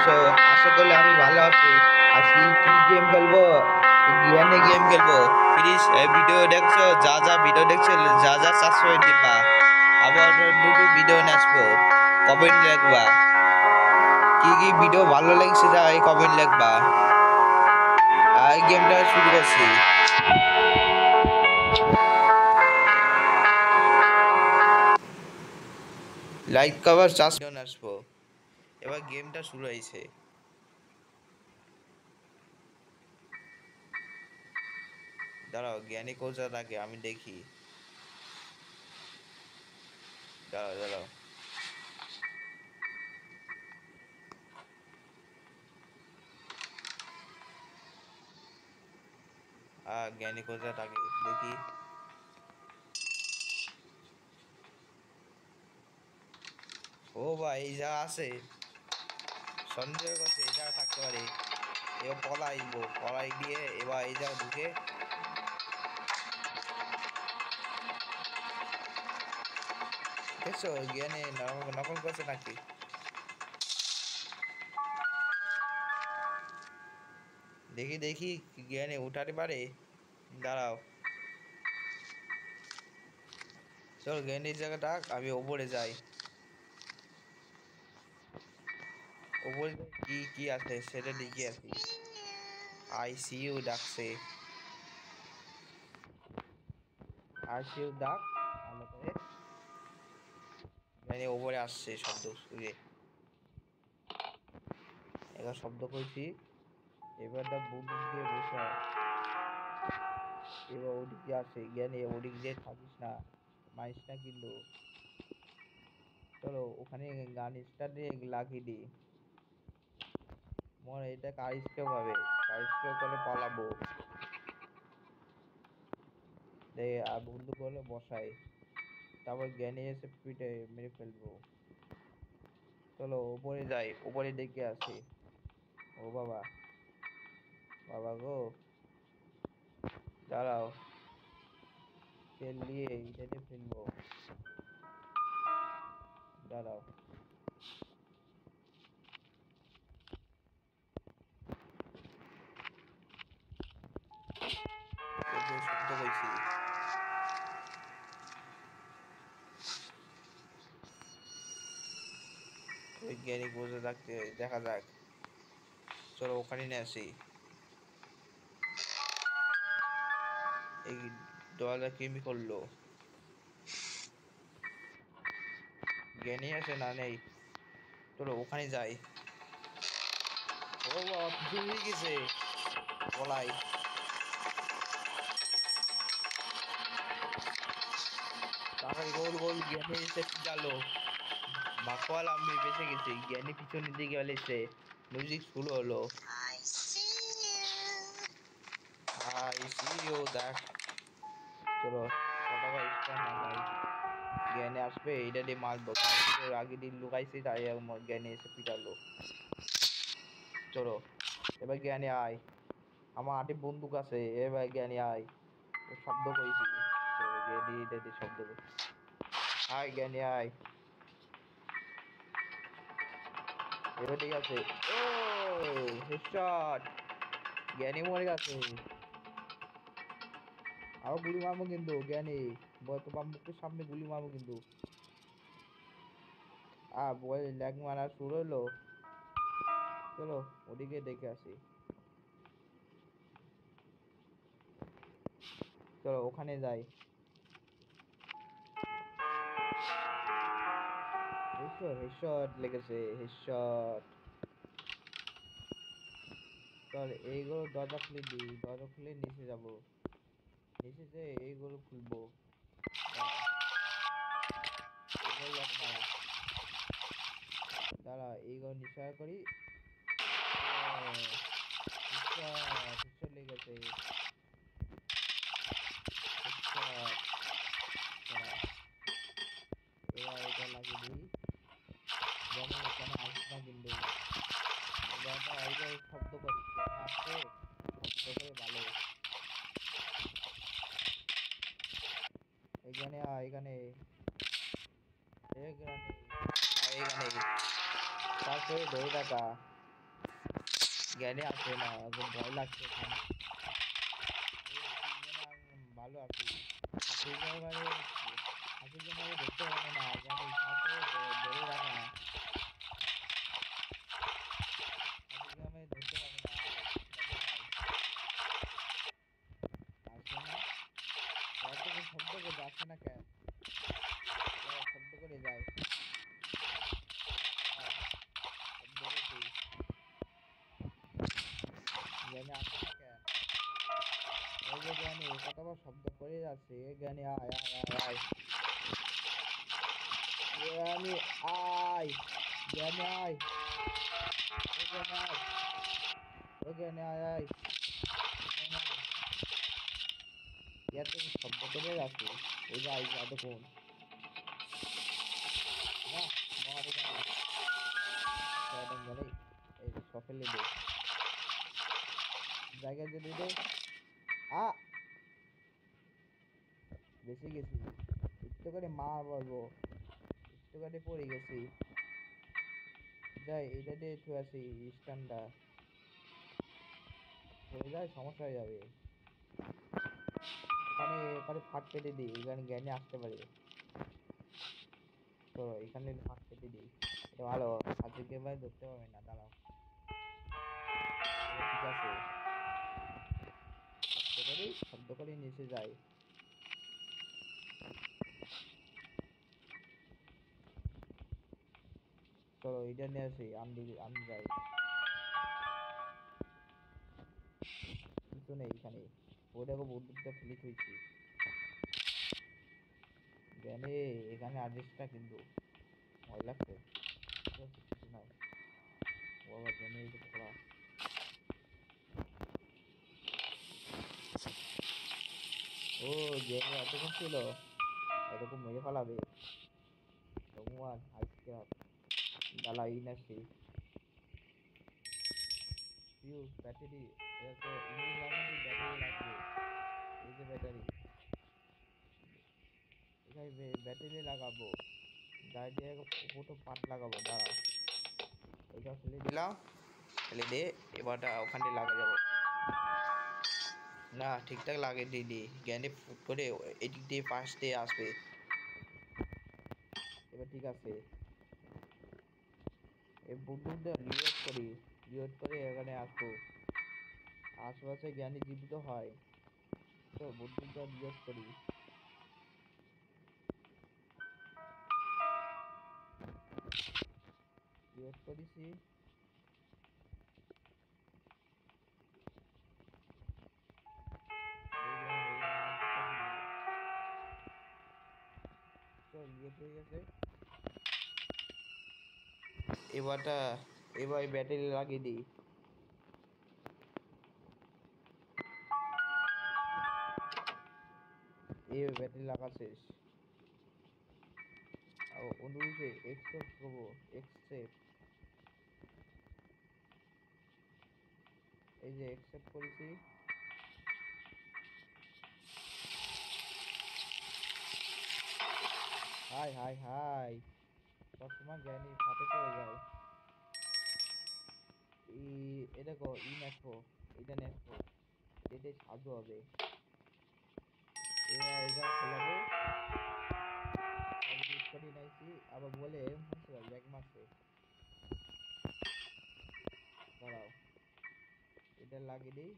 আছো? আশা করলে আমি ভালো আছি। আজকে কি গেম খেলবো? জ্ঞানে গেম খেলবো। প্লিজ ভিডিও দেখছো, যা যা ভিডিও দেখছো, যা যা সাবস্ক্রাইব দিবা। আবার নতুন ভিডিও নিয়ে আসবো। কমেন্ট লিখবা। কি কি ভিডিও ভালো লাগছে যা এই কমেন্ট লিখবা। আর গেমটা শুরু করছি। লাইক কভার চাষ আসবো। এবার গেমটা শুরু হয়েছে। দাঁড়াও, জ্ঞানী কোচা থাকে আমি দেখি। দাঁড়াও দাঁড়াও। জ্ঞানী কোচা থাকে দেখি। ও ভাই, এই যা আছে সন্দেহ করছে এই জায়গা থাকতে পারে। এবার পলাই দিয়ে এবার এই জায়গা ঢুকে দেখছো জ্ঞানে নকল করছে নাকি। দেখি দেখি জ্ঞানে উঠাতে পারে। দাঁড়াও, চল জ্ঞানের জায়গাটা আমি ওপরে যাই। ওপরে কি কি আছে সেটা দেখে আসি। আইসিইউ ডাকছে। আইসিইউ ডাক ভালো করে। জ্ঞানী ওপরে আসছে শব্দ শুয়ে। এবার শব্দ করছি। এবারটা বন্দুক দিয়ে বসা। এবার ওদিকে আসে জ্ঞানী, ওদিক দিয়ে থাকিস না, মারিস না কিন্তু। চলো ওখানে গান স্টার্টে লাগিয়ে দিই। মনে এটা কারিস্কেপ হবে। কারিস্কেপ করে পালাবো। আর বন্দুক হলে বসাই। তারপর জ্ঞানী এসে পিঠে মেরে ফেলবো। চলো উপরে যাই, উপরে দেখে আসি। ও বাবা, বাবা গো, দাঁড়াও, তেল দিয়ে এটাতে ফেলবো। দাঁড়াও, শব্দ কইছি। বৈজ্ঞানিক বসে থাকতে দেখা যাক। চলো ওখানে নিয়ে আসি। এই দলটা কেমি করলো। জ্ঞানী আছে না নেই? চলো ওখানে যাই। ও বাবা, পিছন হয়ে গেছে। বলাই তাড়াতাড়ি গোল গোল, জ্ঞানী এসে পিটালো। বাকওয়াল আমি বেঁচে গেছি। জ্ঞানী পিছনের দিকে এসে মিউজিক শুরু হলো। আইসিইউ দেখ। চলো ফটাফট স্টার্ট লাগাই। জ্ঞানী আসবে, এইটা দিয়ে মারবো। আগে দিন লুকাইছি তাই জ্ঞানী এসে পিটালো। চলো এবার জ্ঞানী আয়। আমার হাতে বন্দুক আছে, এবার জ্ঞানী আয়। শব্দ কইছি। চলো জ্ঞানী এটা দিয়ে শব্দ কই। আয় জ্ঞানী আয়। এবার ঠিক আছে। ও হেডশট। জ্ঞানী মরে গেছে। আরো গুলি মারবো কিন্তু জ্ঞানী। তোমার মুখের সামনে গুলি মারবো কিন্তু। বল ল্যাগ মারা শুরু হলো। চলো ওদিকে দেখে আসি। চলো ওখানে যাই। হেডশট লেগেছে, হেডশট। চল এইগুলো দরজা খুলে দিই, দরজা খুলে নিচে যাব। নিচে যে এইগুলো খুলবো। দাঁড়া এইগুলো নিচে করি। হেডশট লেগেছে। এবার এটা লাগিয়ে দিই। যেন এখানে আসবে না কিন্তু। শব্দ করি আসছে ভালো। এখানে এখানে এখানে এখানে তারপরে ধরে রাখা। জ্ঞানে আসে না, ওকে ভয় লাগছে এখানে। ভালো আছি। হাসির মানে হাসির মানে দেখতে পাবে না, জ্ঞানী সাথে ধরে রাখা। হাসির মানে ধরতে পাবে না, আসে না। এত শব্দ করে যাচ্ছে না কেন? শব্দ করে যায়। শব্দ করেছি জ্ঞানী আসে না কেন? এই যে জ্ঞানী কতবার শব্দ করে যাচ্ছে, জ্ঞানী আয় আয় আয় আয়, জ্ঞানী আয়, জ্ঞানী আয়, জ্ঞানী আয়, জ্ঞানী আয় আয়, এত শব্দ করে যাচ্ছে। ওই যে আই এতক্ষণ না মার এখানে ছয়টা গেলেই এই সফেলে দে জায়গা যদি দে আ বেশি গেছি একটু করে মা বলবো, একটু করে পড়ে গেছি। যাই এটা দিয়ে একটু আসি স্ট্যান্ডটা হয়ে যায়, সমস্যা হয়ে যাবে। ওখানে এখানে ফাঁক পেতে দিই, এখানে জ্ঞানে আসতে পারে। তো এখানে ফাঁক পেতে দিই, এটা ভালো। আজকে ভাই ধরতে পারবে না, দাঁড়াও। ঠিক আছে, শব্দ করে নিচে যাই। চলো এটা নিয়ে আসি, আমি যাই। কিছু নেই এখানে, ওটাকে বন্দুকটা ফেলে থুইছি। জ্ঞানে এখানে আদেশটা কিন্তু ভয় লাগছে, কিছু নাই। বাবা জ্ঞানে এই যে পড়া, ও জ্ঞানে এতক্ষণ ছিল, এতক্ষণ মেরে ফেলাবে। তোমার আজকে জ্বালাই না সে ফিউজ ব্যাটারি, এটা তো ইঞ্জিন লাগানো, ব্যাটারি লাগবে। এই যে ব্যাটারি, এখানে ব্যাটারি লাগাবো, গাড়ি ফটো পার্ট লাগাবো। দাঁড়াও, এটা ফেলে দিলাম, ফেলে দিয়ে এবারটা ওখানে লাগা যাবো না। ঠিকঠাক লাগে দিদি, জ্ঞানে ফুট করে এদিক দিয়ে পাশ দিয়ে আসবে। এবার ঠিক আছে, এই বন্দুকটা রিলোড করি, রিলোড করে এখানে আসবো। আশেপাশে জ্ঞানী জীবিত হয় তো বন্দুকটা রিলোড করি। রিলোড করেছি, রিলোড হয়ে গেছে। এবারটা এবার ব্যাটারি লাগিয়ে দিই। এই ব্যাটারি লাগা শেষ। অনুযায়ী এক্সেপ্ট করবো, এক্সেপ্ট, এই যে এক্সেপ্ট করেছি। হাই হাই হাই, সবসময় জ্ঞানী ফাটে পড়ে যায়। এটা কো ই নেসবো, এটা নেসবো, এটাই সাহায্য হবে। এবার এটা খোলাবো, ইউজ করি নাইছি আবার বলে ব্যাগ মারছে। দাঁড়াও এটা লাগিয়ে দিই।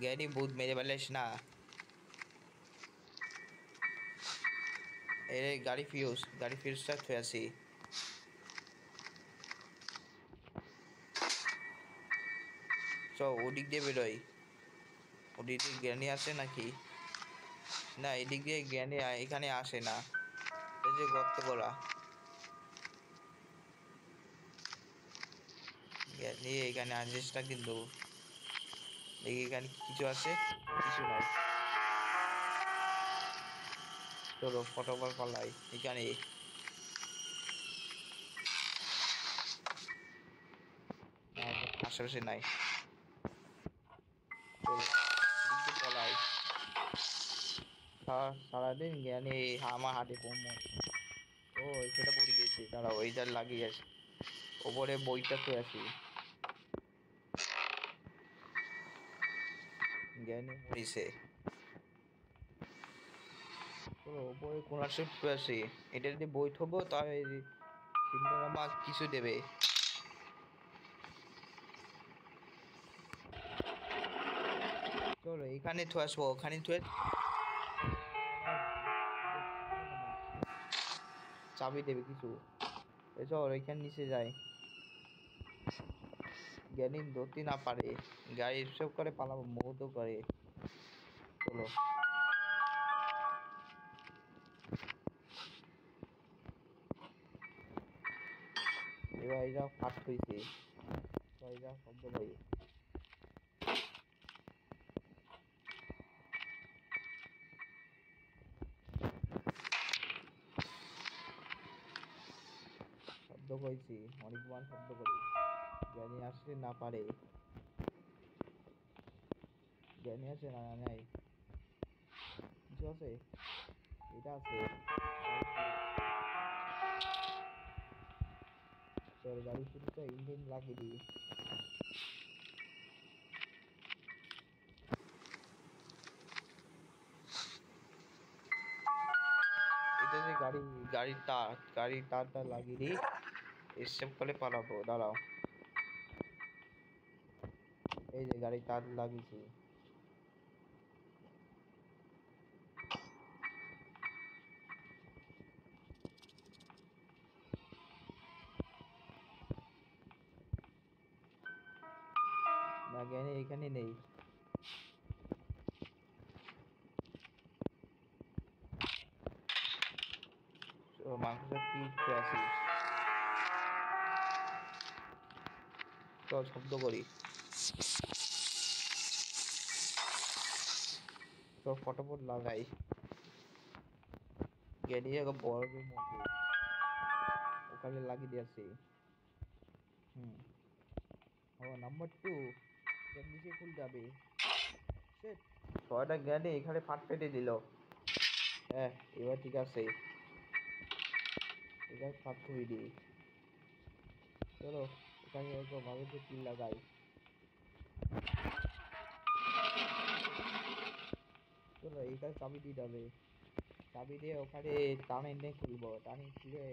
জ্ঞানী বহুত মেরে ফেলিস না। এই গাড়ি ফিউজটা থুয়ে আসি। চ ওদিক দিয়ে বেরোই, ওদিক দিয়ে জ্ঞানী আসে নাকি না? এদিক দিয়ে জ্ঞানী এখানে আসে না, এই যে গর্ত করা। জ্ঞানী এখানে আদেশটা কিন্তু দেখি এখানে কিছু আছে, কিছু নাই। চলো ফটোফট পালাই এখানে। আশেপাশে নাই, চলো পলাই। সারাদিন জ্ঞানী আমার হাতে কম ও সেটা পড়ে গেছে, দাঁড়াও এইটা লাগিয়ে আসি, ওপরে বইটা তো আসি। জ্ঞানী মরিছে, চলো ওপরে কোনার শিফট তো আসি, এটা যদি বই থবো তাহলে সিন্ডার আমাক কিছু দেবে। চলো এখানে তো আসবো, ওখানে তো চাবি দেবে কিছু, চলো এখানে নিচে যাই। জ্ঞানী ধরতে না পারে, গাড়ি সব করে পালাবো, মুহূর্ত করে। চলো এবার এটা ফাট হয়েছে, এটা শব্দ করে। শব্দ করেছি, অনেকবার শব্দ করে। জ্ঞানী আসতে না পারে, জ্ঞানী আছে না নাই, কিছু আছে, এটা আছে। চল গাড়ি শুরু তো ইঞ্জিন লাগিয়ে দিই। এটা যে গাড়ির তারটা লাগিয়ে দিই, এসব করে পালাবো, দাঁড়াও। এই যে গাড়ির তার লাগিয়েছি। না জ্ঞানী এখানে নেই। মাংস কি আছে, চল শব্দ করি, চল ফটাফট লাগাই। জ্ঞানী এখন বরফের মধ্যে, ওখানে লাগিয়ে দিয়েছি। হুম, ও নাম্বার 2 নিচে খুল যাবে। শিট, ছয়টা জ্ঞানী এখানে ফাট পেটে দিল। হ্যাঁ এবার ঠিক আছে, এখানে ফাট হয়ে দিই। চলো এখানে একটু ভালো করে কিল লাগাই। চলো এইখানে চাবি দিয়ে যাবে, চাবি দিয়ে ওখানে টানে এনে খুলবো, টানি খুলে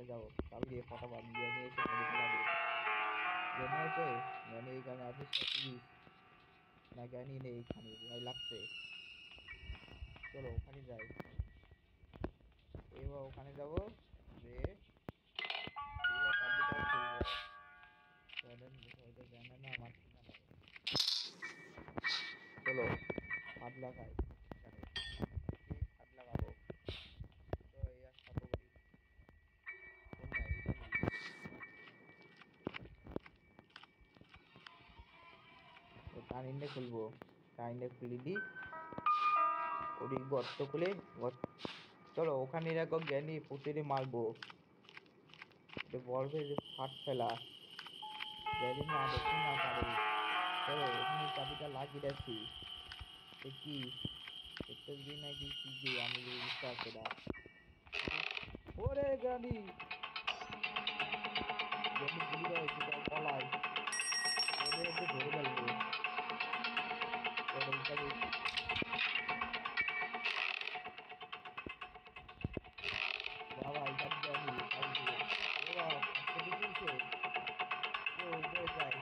যাও, চাবি দিয়ে ফটাফট জ্ঞানী এসে মেরে ফেলাবে। জ্ঞানী আছে, জ্ঞানী এইখানে আছে, না জ্ঞানী নেই এখানে, ভয় লাগছে। চলো ওখানে যাই, এবার ওখানে যাবো, যে এবার চাবিটা খুলবো। হয়তো জানে না আমার ঠিকানা নাই। চলো হাত লাগাই, এখানে হাত লাগাবো। তো এই আর কত করি, কোন না এইটা নেই। টানিনে খুলবো, টানিনে খুলে দিই, ওদিক গর্ত খুলে চলো ওখানে রাখো, জ্ঞানী পুতিরে মারবো। বরফের ফাট ফেলা, জ্ঞানী না দেখতে না পারে। চলো ওখানে চাবিটা লাগিয়ে রাখছি, কি একটা দিন নাকি কি যে আমি বুঝতে পারছি না। ওরে জ্ঞানী, জ্ঞানী গুলি রয়েছে তার গলায়, ওদের একটু ধরে ফেলবো। চলো এটাকে বাবা এখানে জ্ঞানী ওরা ফাটতে দিয়েছে, ও উপরে যায়।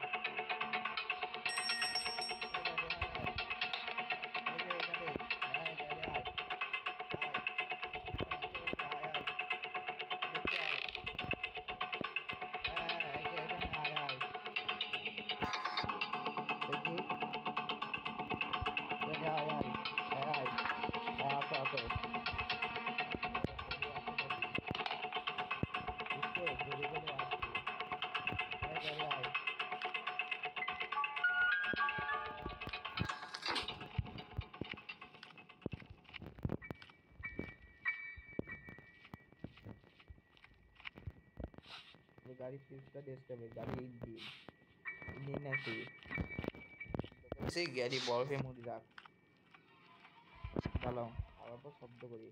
গাড়ি সুইচটা দেখতে হবে, গাড়ি ইঞ্জিন আছে, সেই গাড়ি বরফের মধ্যে রাখ। চালাও আবার তো শব্দ করি।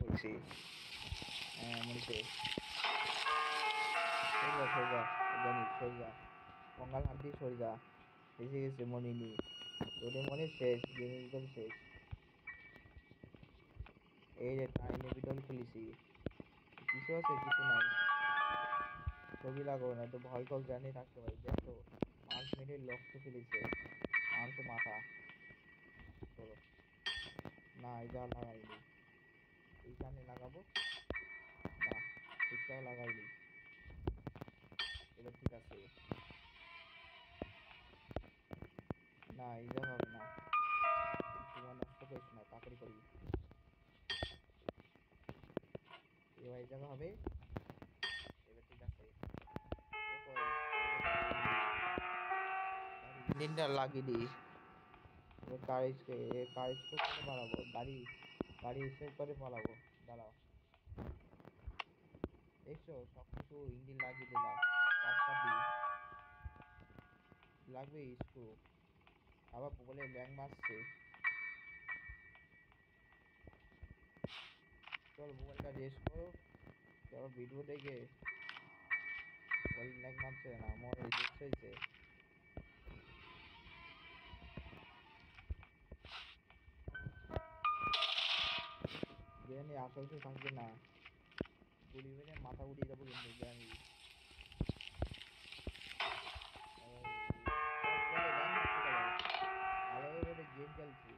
করছি। হ্যাঁ মরিছে, সোজা সোজা জানি সোজা কঙ্গাল হাত দিয়ে সোজা এসে গেছে মনিনি, তোদের মনে শেষ গেমের ভিতর শেষ। এই যে টাইম ভিতর খুলেছি, কিছু আছে কিছু নাই, ছবি লাগো না তো ভয় কর জানি থাকতে পারি। দেখো 5 মিনিট লক্ষ্য ফেলেছে মানুষের মাথা। চলো না এটা লাগাইনি, এইখানে লাগাবো না, ঠিকঠাক লাগাইনি, এবার ঠিক আছে না এটা হবে না, তোমার নষ্ট করিস না তাড়াতাড়ি করি, এবার এই জায়গা হবে, এবার ঠিক আছে। ইঞ্জিনটা লাগিয়ে দিই, এবার কার স্টোর করে পালাবো, গাড়ি স্টোর করে পালাবো। দাঁড়াও, দেখছো সব কিছু ইঞ্জিন লাগিয়ে দিলাম, পাঁচটা দিই লাগবে স্ক্রু, আবার বলে ল্যাং মারছে। চল মোবাইলটা রেস্ট করো, চলো ভিডিও দেখে বল ল্যাং মারছে না, আমার রেস্ট হয়েছে। জানি আশেপাশে থাকবে না, গুলি মেরে মাথা উড়িয়ে যাবো কিন্তু জানি। আলাদা গেম খেলছি,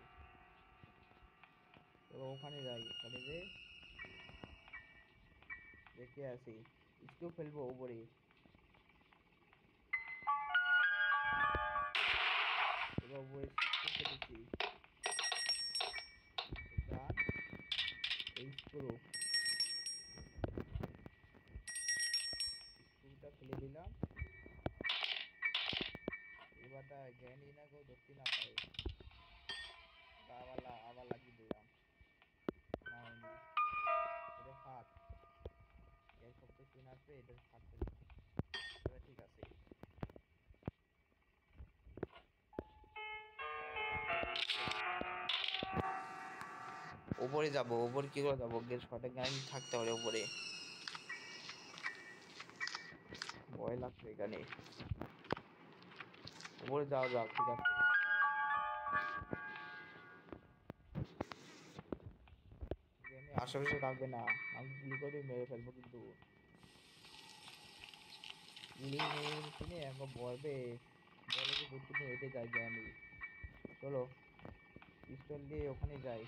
চলো ওখানে যাই, ওখানে যে দেখে আসি, স্কিউ ফেলবো উপরে। এবার উপরে স্কিউ ফেলেছি, এটা এই স্ক্রুটা ফেলে দিলাম, এবারটা জ্ঞানী না কেউ ধরতে না পারে, আবার লাগিয়ে দিলাম, না হয়নি, এটা ফাট, এর সবচেয়ে চিন আসবে এটা ফাট ফেলে, এবার ঠিক আছে। উপরে যাবো, উপরে কি করে যাবো, শর্টের গাড়ি থাকতে হবে উপরে, ভয় লাগছে এখানে, উপরে যাও যাও ঠিক আছে। আশেপাশে থাকবে না, আমি গুলি করে মেরে ফেলবো কিন্তু, গুলি মেরে এখন বলবে বলে যে দূর থেকে হেঁটে যাই আমি। চলো পিস্তল দিয়ে ওখানে যাই,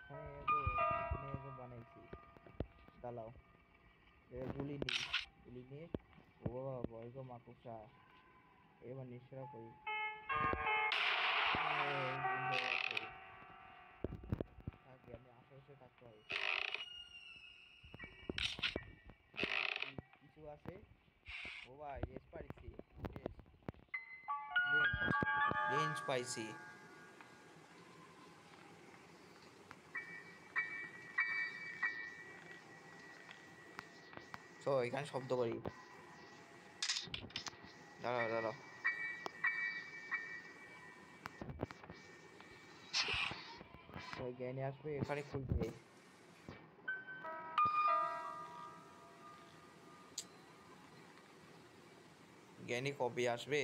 ওখানে বানাইছি, দাঁড়াও গুলি নিয়ে ও বাবা ভয় গো মাকুসা, এবার নিশ্চয় করি, থাকি আমি আশেপাশে থাকতে হবে, কিছু আছে। ও ভাই রেস পাইছি, রেঞ্জ পাইছি, তো এখানে শব্দ করি, দাঁড়াও দাঁড়াও, ওই জ্ঞানী আসবে এখানে খুলতে, জ্ঞানী কবে আসবে,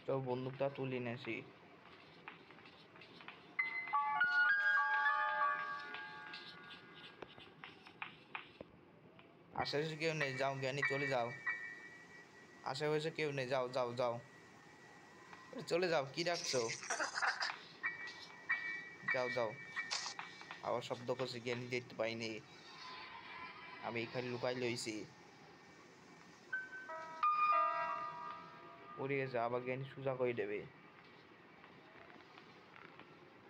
তো বন্দুকটা তুলি নেছি, আশেপাশে কেউ নেই, যাও জ্ঞানী চলে যাও, আশেপাশে কেউ নেই, যাও যাও যাও চলে যাও, কি রাখছো, যাও যাও, আবার শব্দ করছে জ্ঞানী দেখতে পাইনি, আমি এখানে লুকাই লইছি, উড়ে গেছে, আবার জ্ঞানী সোজা করে দেবে,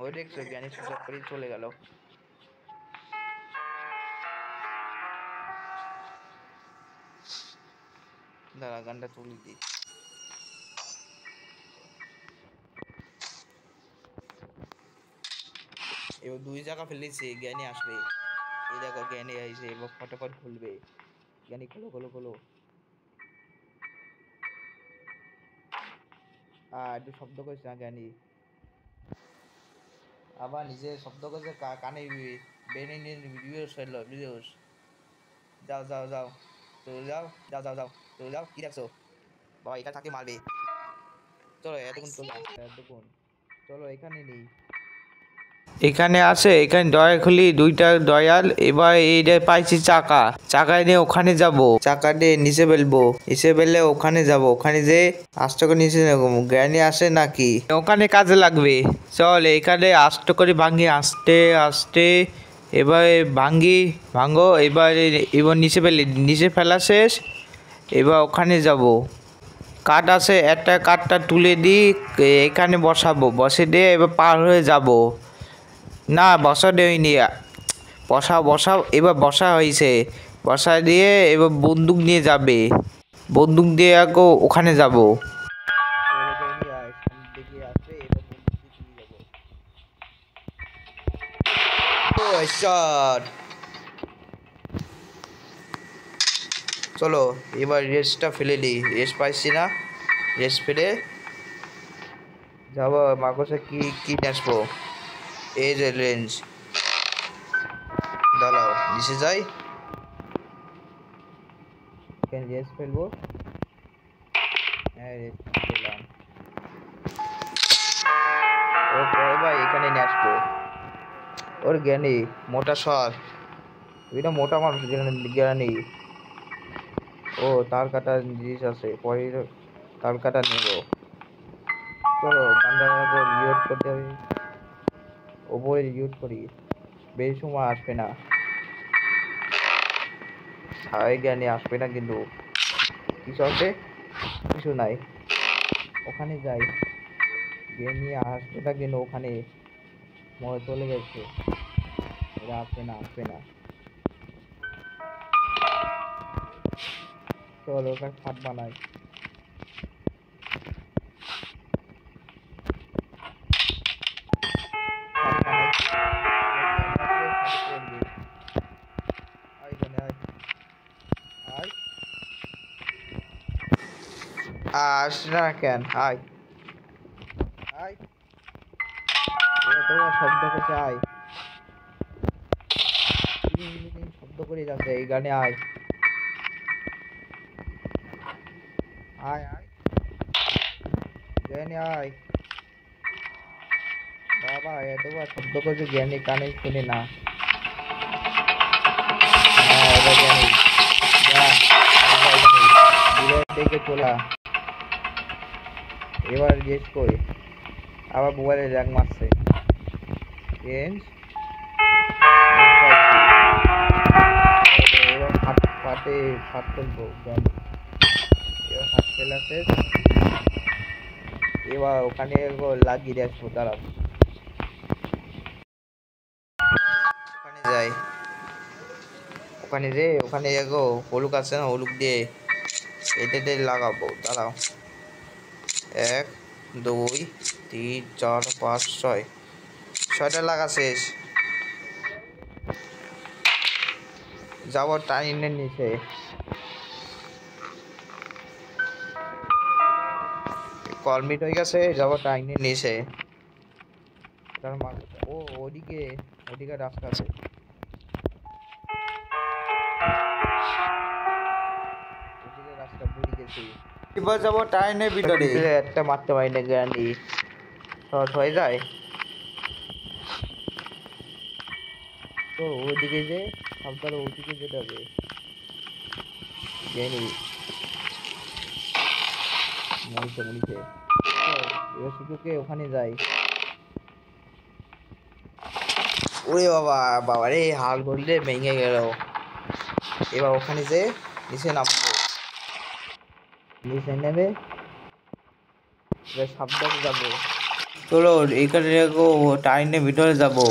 ওই দেখছো জ্ঞানী সোজা করে চলে গেল, দাঁড়া গানটা তুলে দি, এবার 2 জায়গা ফেলেছে, জ্ঞানী আসবে। এই দেখো জ্ঞানী আইছে, এবার ফটাফট খুলবে। জ্ঞানী খোলো খোলো খোলো। একটু শব্দ করিস না জ্ঞানী। আবার নিজে শব্দ করছে, কানে বেনে নিয়ে ভিডিওস ফেললো ভিডিওস। যাও যাও যাও, চলে যাও যাও যাও যাও, চলে যাও। কি দেখছো বাবা? এটা থাকে মারবে। চলো এতক্ষণ চলো, এতক্ষণ চলো, এখানে নেই। এখানে আছে, এখানে দয়া খুলি 2টা দয়াল। এবার এইটা পাইছি চাকা, চাকায় নিয়ে ওখানে যাব, চাকা দিয়ে নিচে ফেলবো, নিচে ফেললে ওখানে যাব, ওখানে যে আস্তে করে নিচে জ্ঞানী আসে নাকি ওখানে কাজে লাগবে। চল এখানে আস্তে করে ভাঙি, আস্তে আস্তে। এবার ভাঙ্গি, ভাঙো। এবার এবার নিচে ফেলি, নিচে ফেলা শেষ। এবার ওখানে যাব, কাঠ আছে একটা, কাঠটা তুলে দিই, এখানে বসাবো, বসে দিয়ে এবার পার হয়ে যাব। না বসা দেয়নি, বসাও বসাও। এবার বসা হয়েছে, বসা দিয়ে এবার বন্দুক নিয়ে যাবে, বন্দুক দিয়ে ওখানে যাব। চলো এবার রেসটা ফেলে দিই, রেস পাইছি না, রেস ফেলে যাবো। মাকসে কি কি আসবো, এই যে রেঞ্জ। দাঁড়াও নিচে যাই, রেস ফেলবো। হ্যাঁ রেস ফেললাম। ও পরে ভাই এখানে নিয়ে আসবো। ওর জ্ঞানী মোটা সর, এটা মোটা মানুষ জ্ঞানী। ও তার কাটা জিনিস আছে, পরে তার কাটা নেব। চলো গানটা ইউজ করতে হবে, ওপরে ইউজ করি, বেশি সময় আসবে না। সাই জ্ঞানী আসবে না কিন্তু। কিছু আছে? কিছু নাই। ওখানে যাই, জ্ঞানী আসবে না কিন্তু, ওখানে মরে চলে গেছে। এরা আসবে না, আসবে না। চলো ওটা খাট বানাই। আসনা কেন? আয় আয়, তোমার শব্দ করছে, আয়। শব্দ করে যাচ্ছে এই গানে, আয় আয় আয়, জ্ঞানী আয়। বাবা এতবার শব্দ করছে, জ্ঞানী কানে শুনে না। হ্যাঁ এবার জ্ঞানী দেখে চলা। এবার জিজ্ঞেস কই, আবার মোবাইলে র্যাঙ্ক মারছে। রেঞ্জ এবার ফাটে ফাট ফেলবো জ্ঞানী। এবার ফাট ফেলা শেষ। এবার ওখানে লাগিয়ে আসবো, দাঁড়াও। ওখানে যাই, ওখানে যে ওখানে হলুক আছে না, হলুক দিয়ে এটাতে লাগাবো, দাঁড়াও। 1 2 3 4 5 6, 6টা লাগা শেষ। যাবো টাইনের নিচে, কলমিট হয়ে গেছে, যাবো টাইনের নিচে। ও ওদিকে, ওদিকে রাস্তা আছে। ওদিকে রাস্তা ভুলে গেছি। এবার যাবো টাইনের ভিতরে, একটা মারতে পারি না গ্যারান্টি, শর্ট হয়ে যায়। তো ওইদিকে যে সাবধানে, ওইদিকে যেতে হবে। জানি মরিছে মরিছে। এবার শুধুকে ওখানে যাই। ওরে বাবা, বাবা রে, হাল ধরলে ভেঙে গেল। এবার ওখানে যে নিচে নামবো, নিচে নেমে এবার সাবধানে যাবো। চলো এখানে টাইনের ভিতরে যাবো।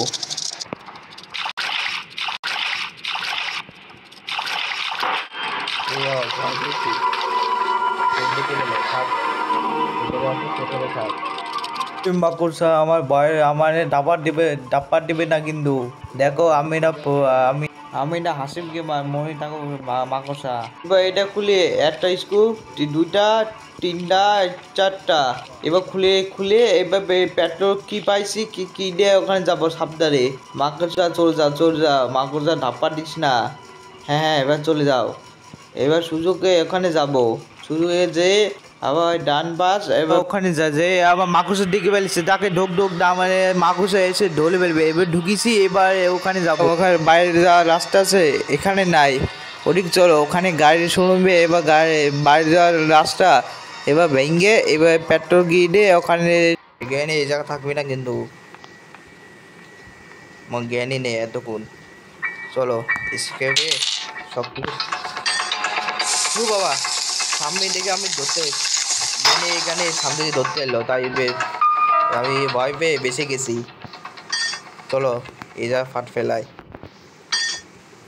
মাকড়সা আমার ভয় আমার ডাব্বার দিবে না কিন্তু দেখো আমি না হাসিম গেমার মনে থাকো মাকড়সা এবার এটা খুলে একটা স্ক্রু দুইটা তিনটা চারটা এবার খুলে খুলে এবার পেট্রোল কি পাইছি কি কি দিয়ে ওখানে যাবো সাবধানে মাকড়সা চলে যাও মাকড়সা ধাপ্পা দিস না হ্যাঁ হ্যাঁ এবার চলে যাও এবার সুযোগে ওখানে যাব সুযোগে যে আবার ডান পাশ এবার ওখানে যে আবার মাকুসের দিকে ফেলছে তাকে ঢোক না মানে মাকুসে এসে ঢোলে ফেলবে এবার ঢুকিছি এবার ওখানে যাবো ওখানে বাইরে যাওয়ার রাস্তা আছে এখানে নাই ওদিক চলো ওখানে গাড়ি শুনবে এবার বাইরে যাওয়ার রাস্তা এবার ভেঙে এবার পেট্রোল গিয়ে ওখানে জ্ঞানী এই জায়গা থাকবে না কিন্তু জ্ঞানী নেই এতক্ষণ চলো স্কেপে সব কিছু বাবা সামনে থেকে আমি ধরতে এখানে সামনে থেকে ধরতে এলো তাই আমি ভয় পেয়ে বেঁচে গেছি চলো এই যা ফাট ফেলায়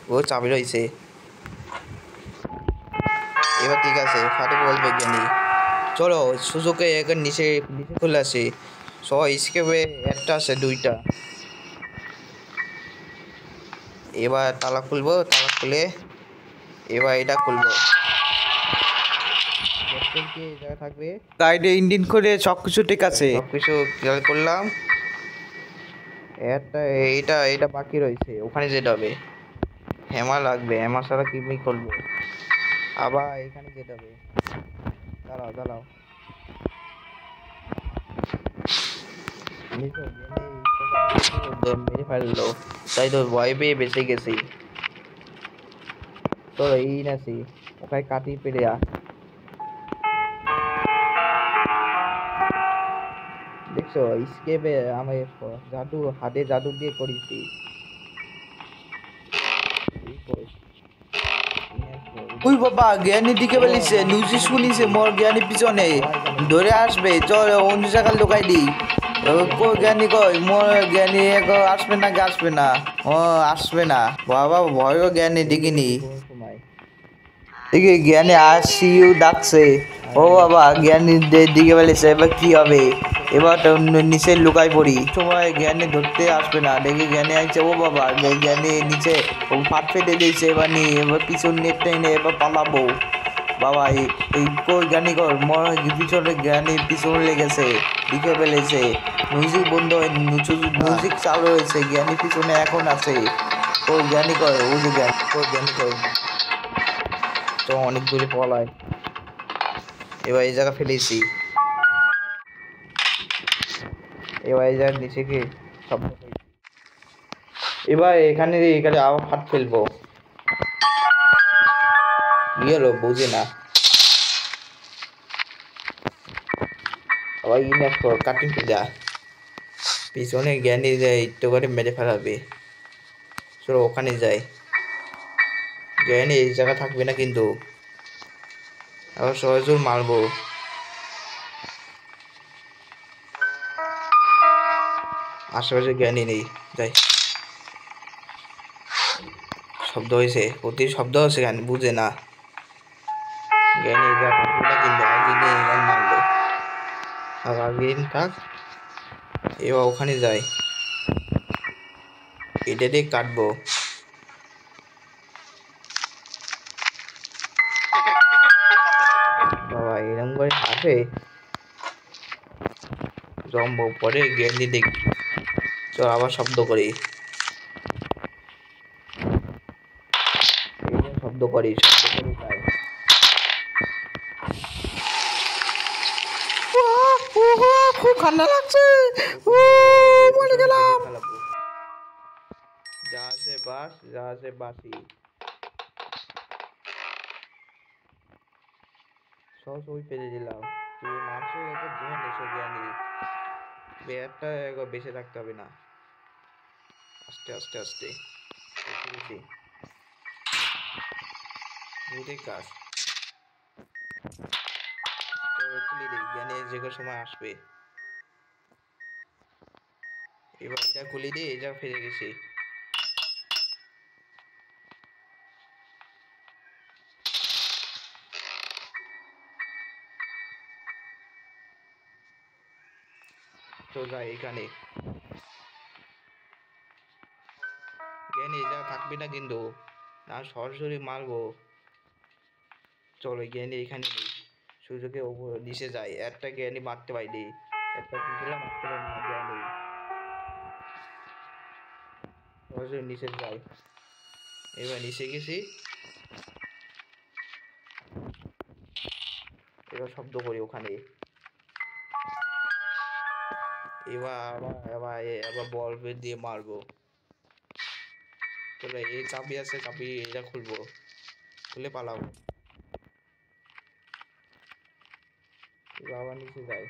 ও চাবি রয়েছে এবার ঠিক আছে ফাটে বলবে জ্ঞানী চলো সুযোগে এখানে নিচে চলে আসে সব স্কেপে একটা আছে দুইটা এবার তালা খুলবো তালা খুলে এবার এটা খুলবো থাকবে গাইডে ইঞ্জিন করে সবকিছু ঠিক আছে সবকিছু ক্লিয়ার করলাম এটা বাকি রয়েছে ওখানে যেতে হবে হ্যামার লাগবে হ্যামার ছাড়া কি করবো আবার এখানে যেতে হবে দাঁড়াও মেরে ফেললো তাই তো ভয় পেয়ে বেঁচে গেছি তো এই নাছি ওখানে কাটি পেরে দেখছো স্কেপে আমি হাতে জাদু দিয়ে করেছি ওই বাবা জ্ঞানী দিকে বলিছে নিউজি শুনিছে মোর জ্ঞানী পিছনে ধরে আসবে চল অন্য জায়গায় লোকাই দি জ্ঞানী কই মোর জ্ঞানী আসবে না ও আসবে না বাবা ভয় জ্ঞানী দেখিনি দেখি জ্ঞানী আসিও ডাকছে ও বাবা জ্ঞানী দিকে বলেছে এবার কি হবে এবার নিচে লুকাই পড়ি সময় জ্ঞানী ধরতে আসবে না দেখি জ্ঞানী আইছে ও বাবা জ্ঞানী নিচে ফাট ফেটে দিয়েছে এবার পিছন নেটটা এনে এবার পালাবো বাবা এই কই জ্ঞানী কর পিছনে জ্ঞানী পিছনে লেগেছে দিকে ফেলেছে মিউজিক বন্ধ হয় মিউজিক চালু হয়েছে জ্ঞানী পিছনে এখন আছে ও জ্ঞানী কর ও যে জ্ঞানী কর তো অনেক দূরে পলায় এবার এই জায়গা ফেলেছি এবার এই জায়গার নিচে কি শব্দ এবার এখানে আবার ফাট ফেলবো কি হলো বুঝে না আবার কাটিং যা পিছনে জ্ঞানী যায় একটু করে মেরে ফেলাবে চলো ওখানে যাই জ্ঞানী এই জায়গা থাকবে না কিন্তু আবার সহজে মারবো আশেপাশে জ্ঞানী নেই যাই শব্দ হয়েছে প্রতি শব্দ হচ্ছে জ্ঞানী বুঝে না জ্ঞানী এই জায়গা থাকবে না কিন্তু আগে মারলো আর আগে থাক এবার ওখানে যাই এটা দিয়ে কাটবো বাবা এরকম করে আসে জম্বো পরে জ্ঞানী দেখি চল আবার শব্দ করি শব্দ করি তাই খুব ঠান্ডা লাগছে মরে গেলাম জাহাজে বাসি সব ওই পেরে দিলাম তুই মানুষের একটা জীবন এসে জ্ঞানী বেয়ারটা একবার বেঁচে থাকতে হবে না আস্তে আস্তে আস্তে বেশি বুঝেই কাজ খুলে দিই জ্ঞানী যে কোনো সময় আসবে এবার এটা খুলে দিয়ে এটা ফিরে গেছি তো যাই এখানে জ্ঞানী যা থাকবি না কিন্তু না সরাসরি মারবো চলো জ্ঞানী এখানে নেই সুযোগে নিচে যায় একটা জ্ঞানী মারতে পারিনি একটা কুকুরা মারতে পারি না জ্ঞানী সরাসরি নিচে যায় এবার নিচে গেছি এবার শব্দ করি ওখানে এবার বল দিয়ে মারবো চলো এই চাবি আছে চাবি এটা খুলবো খুলে পালাবো আবার নিচে যাই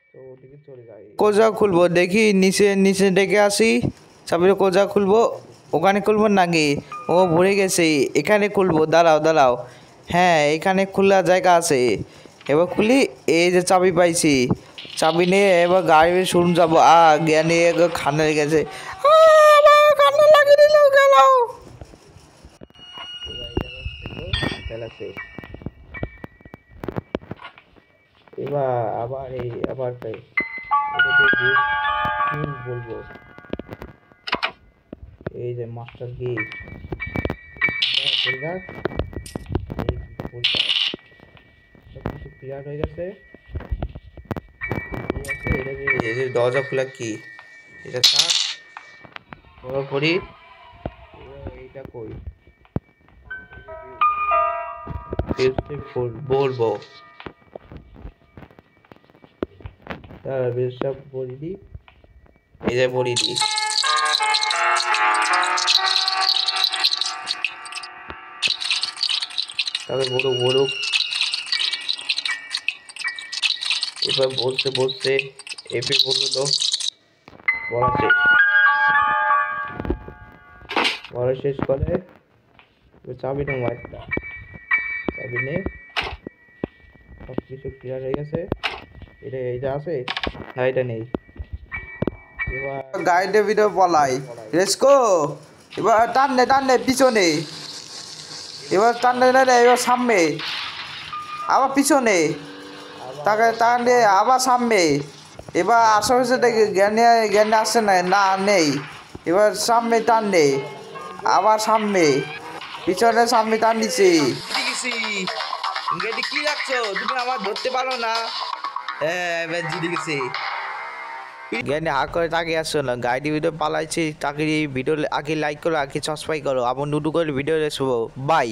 তো ওদিকে চলে যাই কোজা খুলবো দেখি নিচে নিচে ডেকে আসি চাবির কোজা খুলবো ওখানে খুলবো নাকি ও ভরে গেছে এখানে খুলবো দাঁড়াও দাঁড়াও হ্যাঁ এখানে খোলা জায়গা আছে এবার খুলি এই যে চাবি পাইছি চাবি নিয়ে এবার গাড়ি শুরু যাবো জ্ঞানী খান্না লেগে গেছে খান্না লাগিয়ে দিল গেল এবার আবার আবার তাই বলবো এই যে মাস্টার কি সবকিছু ক্লিয়ার হয়ে গেছে দরজা খোলা কি এটা থাক করি এইটা কই বলবো বলি দি এই যে বলি দি তবে বলুক এবার বলতে এপি বললো বলা শেষ করে চাবি নেই একটা চাবি নেই সব কিছু ক্লিয়ার হয়ে গেছে এইটা আছে হ্যাঁ এটা নেই এবার গাইডে ভিডিও বলাই রেস্কো এবার টান পিছনে এবার টান এবার সামনে আবার পিছনে তাকে টানে আবার সামনে এবার আশেপাশে দেখি জ্ঞানে আসছে না নেই এবার সামনে টানলে আবার সামনে পিছনে সামনে টান দিছি কি রাখছো তুমি আমার ধরতে পারো না হ্যাঁ জিতে গেছি জ্ঞানী হা করে তাকিয়ে আসছো না গাইডি ভিডিও পালাইছি তাকে ভিডিও আগে লাইক করো আগে সাবস্ক্রাইব করো আবার নুডু করে ভিডিও দেখবো বাই